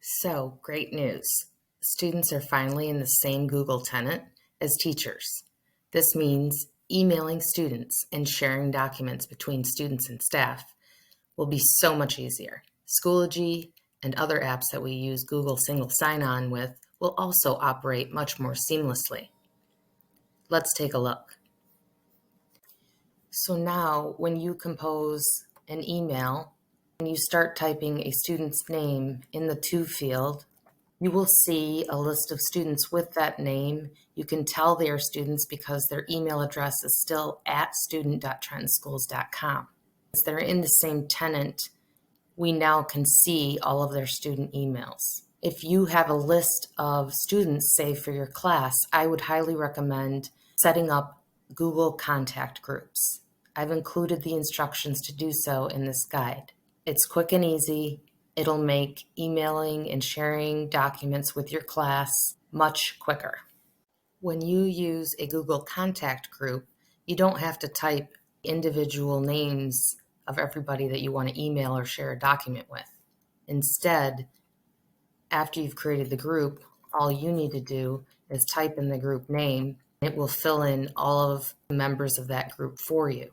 So, great news. Students are finally in the same Google tenant as teachers. This means emailing students and sharing documents between students and staff will be so much easier. Schoology and other apps that we use Google Single Sign-On with will also operate much more seamlessly. Let's take a look. So now when you compose an email and you start typing a student's name in the To field, you will see a list of students with that name. You can tell they are students because their email address is still at student.trentonschools.com. Since they're in the same tenant, we now can see all of their student emails. If you have a list of students, say for your class, I would highly recommend setting up Google contact groups. I've included the instructions to do so in this guide. It's quick and easy. It'll make emailing and sharing documents with your class much quicker. When you use a Google contact group, you don't have to type individual names of everybody that you want to email or share a document with. Instead, after you've created the group, all you need to do is type in the group name. It will fill in all of the members of that group for you.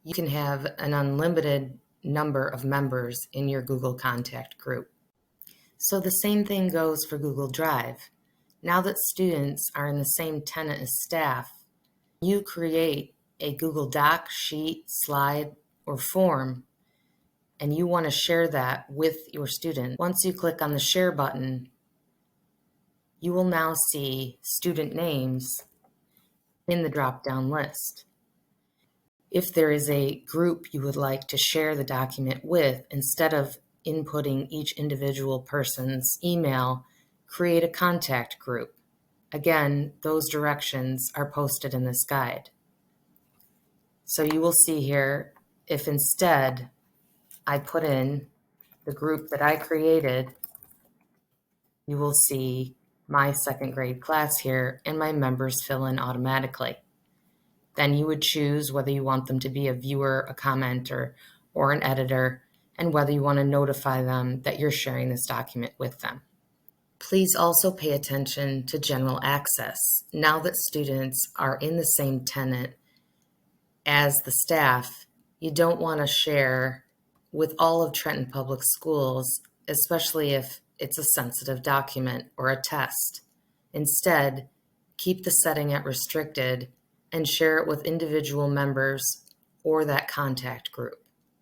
You can have an unlimited number of members in your Google contact group. So the same thing goes for Google Drive. Now that students are in the same tenant as staff, you create a Google Doc, sheet, slide, or form, and you want to share that with your student. Once you click on the share button, you will now see student names in the drop-down list. If there is a group you would like to share the document with, instead of inputting each individual person's email, create a contact group. Again, those directions are posted in this guide. So you will see here, if instead I put in the group that I created, you will see my second grade class here and my members fill in automatically. Then you would choose whether you want them to be a viewer, a commenter, or an editor, and whether you want to notify them that you're sharing this document with them. Please also pay attention to general access. Now that students are in the same tenant as the staff, you don't want to share with all of Trenton Public Schools, especially if it's a sensitive document or a test. Instead, keep the setting at restricted and share it with individual members or that contact group.